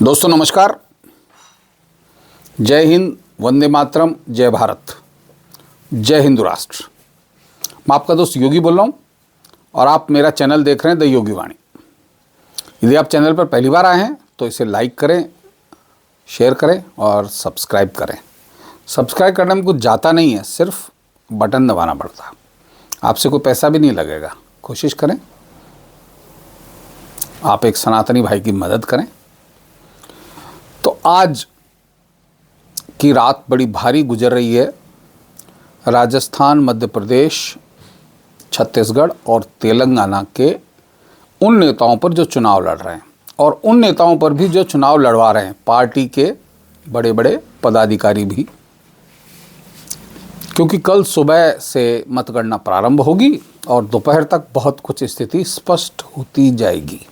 दोस्तों नमस्कार। जय हिंद, वंदे मातरम, जय भारत, जय हिंदू राष्ट्र। मैं आपका दोस्त योगी बोल रहा हूँ और आप मेरा चैनल देख रहे हैं द योगी वाणी। यदि आप चैनल पर पहली बार आए हैं तो इसे लाइक करें, शेयर करें और सब्सक्राइब करें। सब्सक्राइब करने में कुछ जाता नहीं है, सिर्फ बटन दबाना पड़ता है। आपसे कोई पैसा भी नहीं लगेगा। कोशिश करें, आप एक सनातनी भाई की मदद करें। तो आज की रात बड़ी भारी गुजर रही है। राजस्थान, मध्य प्रदेश, छत्तीसगढ़ और तेलंगाना के उन नेताओं पर जो चुनाव लड़ रहे हैं और उन नेताओं पर भी जो चुनाव लड़वा रहे हैं, पार्टी के बड़े बड़े पदाधिकारी भी, क्योंकि कल सुबह से मतगणना प्रारंभ होगी और दोपहर तक बहुत कुछ स्थिति स्पष्ट होती जाएगी।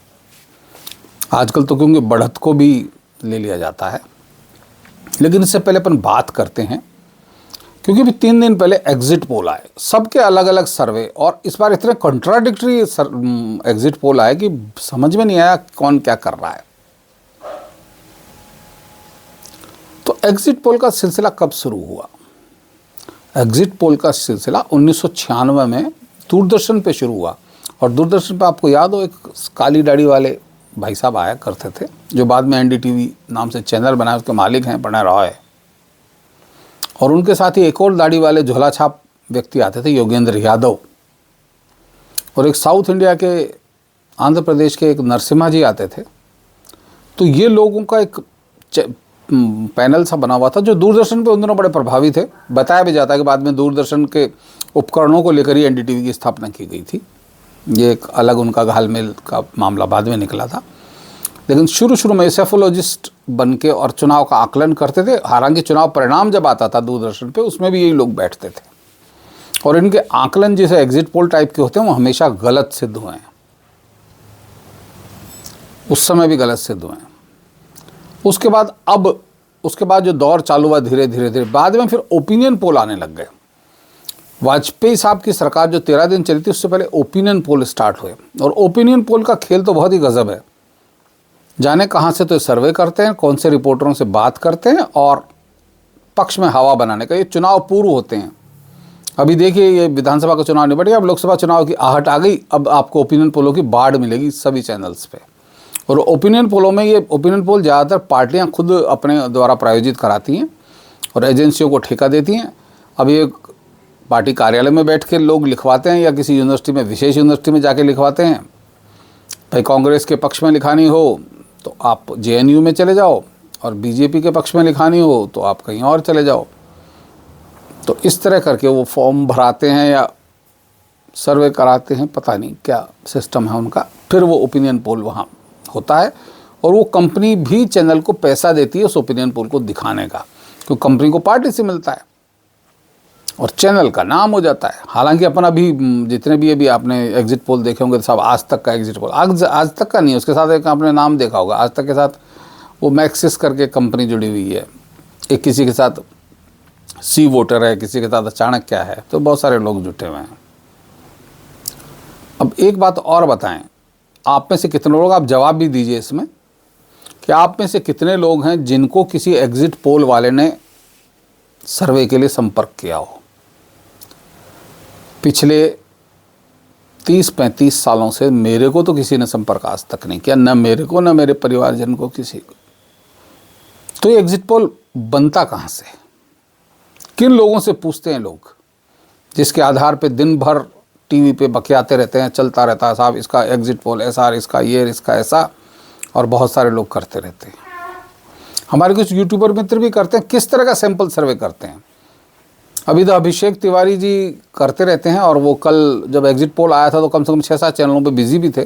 आजकल तो क्योंकि बढ़त को भी ले लिया जाता है, लेकिन इससे पहले अपन बात करते हैं, क्योंकि अभी 3 दिन पहले एग्जिट पोल आए, सबके अलग अलग सर्वे, और इस बार इतने कॉन्ट्राडिक्टरी एग्जिट पोल आए कि समझ में नहीं आया कौन क्या कर रहा है। तो एग्जिट पोल का सिलसिला कब शुरू हुआ? एग्जिट पोल का सिलसिला 1996 में दूरदर्शन पे शुरू हुआ। और दूरदर्शन पे आपको याद हो, एक काली दाढ़ी वाले भाई साहब आया करते थे, जो बाद में एनडीटीवी नाम से चैनल बनाए, उसके मालिक हैं प्रणय रॉय। और उनके साथ ही एक और दाढ़ी वाले झोला छाप व्यक्ति आते थे, योगेंद्र यादव। और एक साउथ इंडिया के, आंध्र प्रदेश के एक नरसिम्हा जी आते थे। तो ये लोगों का एक पैनल सा बना हुआ था, जो दूरदर्शन पे उन दिनों बड़े प्रभावी थे। बताया भी जाता है कि बाद में दूरदर्शन के उपकरणों को लेकर ही एनडीटीवी की स्थापना की गई थी। ये एक अलग उनका घालमेल का मामला बाद में निकला था, लेकिन शुरू में सेफोलॉजिस्ट बन के और चुनाव का आकलन करते थे। हालांकि चुनाव परिणाम जब आता था दूरदर्शन पे, उसमें भी यही लोग बैठते थे। और इनके आकलन जैसे एग्जिट पोल टाइप के होते हैं, वो हमेशा गलत सिद्ध हुए हैं। उस समय भी गलत सिद्ध हुए हैं। उसके बाद जो दौर चालू हुआ, धीरे धीरे बाद में फिर ओपिनियन पोल आने लग गए। वाजपेयी साहब की सरकार जो 13 दिन चली थी, उससे पहले ओपिनियन पोल स्टार्ट हुए। और ओपिनियन पोल का खेल तो बहुत ही गजब है। जाने कहाँ से तो सर्वे करते हैं, कौन से रिपोर्टरों से बात करते हैं और पक्ष में हवा बनाने का। ये चुनाव पूर्व होते हैं। अभी देखिए, ये विधानसभा का चुनाव निपट गया, अब लोकसभा चुनाव की आहट आ गई। अब आपको ओपिनियन पोलों की बाढ़ मिलेगी सभी चैनल्स पे। और ओपिनियन पोलों में, ये ओपिनियन पोल ज़्यादातर पार्टियाँ खुद अपने द्वारा प्रायोजित कराती हैं और एजेंसियों को ठेका देती हैं। अब ये पार्टी कार्यालय में बैठ के लोग लिखवाते हैं, या किसी यूनिवर्सिटी में, विशेष यूनिवर्सिटी में जाके लिखवाते हैं। भाई कांग्रेस के पक्ष में लिखानी हो तो आप जेएनयू में चले जाओ, और बीजेपी के पक्ष में लिखानी हो तो आप कहीं और चले जाओ। तो इस तरह करके वो फॉर्म भराते हैं या सर्वे कराते हैं, पता नहीं क्या सिस्टम है उनका। फिर वो ओपिनियन पोल वहाँ होता है, और वो कंपनी भी चैनल को पैसा देती है उस ओपिनियन पोल को दिखाने का, क्योंकि कंपनी को पार्टी से मिलता है और चैनल का नाम हो जाता है। हालांकि अपन अभी जितने भी अभी आपने एग्जिट पोल देखे होंगे, तो सब आज तक का एग्जिट पोल, आज तक का नहीं, उसके साथ एक आपने नाम देखा होगा, आज तक के साथ वो मैक्सिस करके कंपनी जुड़ी हुई है। एक किसी के साथ सी वोटर है, किसी के साथ चाणक्य है, तो बहुत सारे लोग जुटे हुए हैं। अब एक बात और बताएं, आप में से कितने लोग, आप जवाब भी दीजिए इसमें, कि आप में से कितने लोग हैं जिनको किसी एग्जिट पोल वाले ने सर्वे के लिए संपर्क किया हो। पिछले 30-35 सालों से मेरे को तो किसी ने संपर्क आज तक नहीं किया, न मेरे को, न मेरे परिवारजन को, किसी को। तो ये एग्जिट पोल बनता कहाँ से? किन लोगों से पूछते हैं लोग, जिसके आधार पे दिन भर टीवी पे बकियाते रहते हैं, चलता रहता है, साहब इसका एग्जिट पोल ऐसा, इसका ये, इसका ऐसा, और बहुत सारे लोग करते रहते हैं। हमारे कुछ यूट्यूबर मित्र भी करते हैं। किस तरह का सैंपल सर्वे करते हैं? अभी तो अभिषेक तिवारी जी करते रहते हैं, और वो कल जब एग्जिट पोल आया था तो कम से कम 6-7 चैनलों पे बिजी भी थे।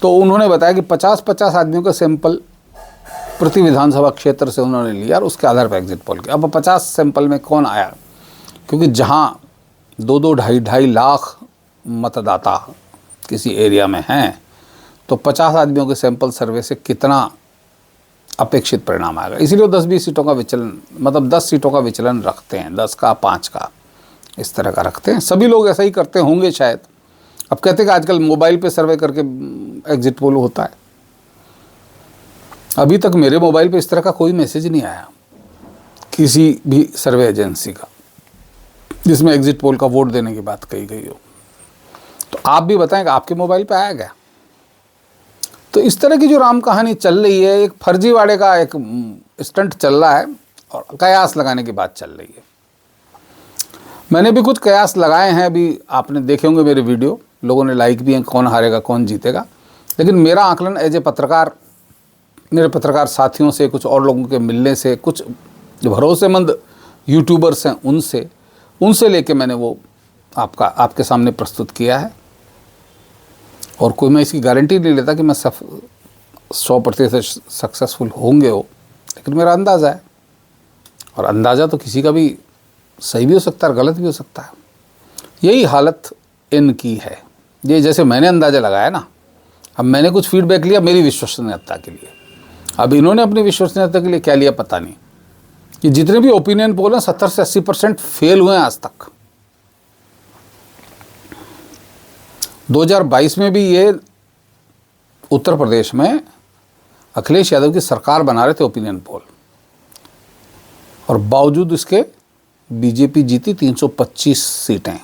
तो उन्होंने बताया कि 50-50 आदमियों का सैंपल प्रति विधानसभा क्षेत्र से उन्होंने लिया, और उसके आधार पर एग्जिट पोल किया। अब 50 सैंपल में कौन आया? क्योंकि जहाँ 2-2, 2.5 लाख मतदाता किसी एरिया में हैं, तो 50 आदमियों के सैंपल सर्वे से कितना अपेक्षित परिणाम आएगा। इसीलिए 10-20 सीटों का विचलन, मतलब 10 सीटों का विचलन रखते हैं, 10 का, 5 का, इस तरह का रखते हैं। सभी लोग ऐसा ही करते होंगे शायद। अब कहते हैं कि आजकल मोबाइल पे सर्वे करके एग्जिट पोल होता है। अभी तक मेरे मोबाइल पे इस तरह का कोई मैसेज नहीं आया किसी भी सर्वे एजेंसी का जिसमें एग्जिट पोल का वोट देने की बात कही गई हो। तो आप भी बताएं कि आपके मोबाइल पे आया क्या? तो इस तरह की जो राम कहानी चल रही है, एक फर्जीवाड़े का एक स्टंट चल रहा है और कयास लगाने की बात चल रही है। मैंने भी कुछ कयास लगाए हैं, अभी आपने देखे होंगे मेरे वीडियो, लोगों ने लाइक भी हैं, कौन हारेगा कौन जीतेगा। लेकिन मेरा आकलन एज ए पत्रकार, मेरे पत्रकार साथियों से, कुछ और लोगों के मिलने से, कुछ जो भरोसेमंद यूट्यूबर्स हैं उनसे लेके मैंने वो आपके सामने प्रस्तुत किया है। और कोई मैं इसकी गारंटी नहीं लेता कि मैं 100% सक्सेसफुल होंगे हो, लेकिन मेरा अंदाज़ा है। और अंदाज़ा तो किसी का भी सही भी हो सकता है और गलत भी हो सकता है। यही हालत इनकी है। ये जैसे मैंने अंदाज़ा लगाया ना, अब मैंने कुछ फीडबैक लिया मेरी विश्वसनीयता के लिए, अब इन्होंने अपनी विश्वसनीयता के लिए क्या लिया पता नहीं। कि जितने भी ओपिनियन पोल हैं 70 से 80% फेल हुए हैं आज तक। 2022 में भी ये उत्तर प्रदेश में अखिलेश यादव की सरकार बना रहे थे ओपिनियन पोल, और बावजूद इसके बीजेपी जीती 325 सीटें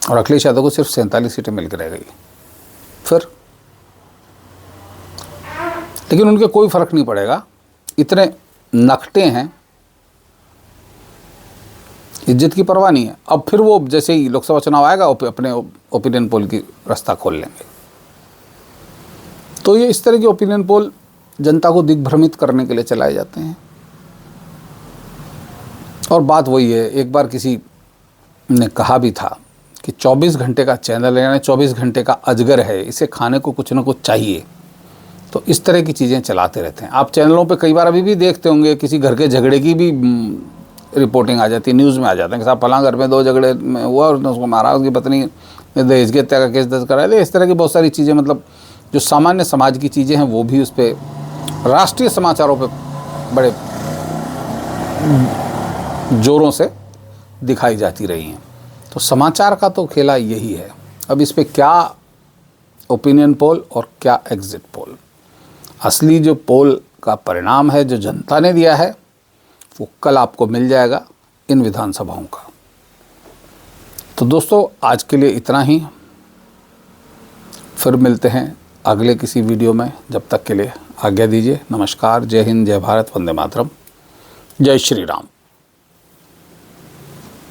और अखिलेश यादव को सिर्फ 47 सीटें मिलकर रह गई। फिर लेकिन उनके कोई फर्क नहीं पड़ेगा, इतने नखटे हैं, इज्जत की परवाह नहीं है। अब फिर वो जैसे ही लोकसभा चुनाव आएगा अपने ओपिनियन पोल की रास्ता खोल लेंगे। तो ये इस तरह के ओपिनियन पोल जनता को दिग्भ्रमित करने के लिए चलाए जाते हैं। और बात वही है, एक बार किसी ने कहा भी था कि 24 घंटे का चैनल है, यानी 24 घंटे का अजगर है, इसे खाने को कुछ ना कुछ चाहिए। तो इस तरह की चीज़ें चलाते रहते हैं। आप चैनलों पे कई बार अभी भी देखते होंगे, किसी घर के झगड़े की भी रिपोर्टिंग आ जाती है, न्यूज़ में आ जाते हैं कि साहब फलां घर में 2 झगड़े में हुआ और उसको मारा, उसकी पत्नी ने दहेज की हत्या का केस दर्ज कराया। इस तरह की बहुत सारी चीज़ें, मतलब जो सामान्य समाज की चीज़ें हैं वो भी उस पर राष्ट्रीय समाचारों पे बड़े ज़ोरों से दिखाई जाती रही हैं। तो समाचार का तो खेला यही है। अब इस पर क्या ओपिनियन पोल और क्या एग्जिट पोल, असली जो पोल का परिणाम है जो जनता ने दिया है वो कल आपको मिल जाएगा इन विधानसभाओं का। तो दोस्तों आज के लिए इतना ही, फिर मिलते हैं अगले किसी वीडियो में। जब तक के लिए आज्ञा दीजिए। नमस्कार, जय हिंद, जय भारत, वंदे मातरम, जय श्री राम।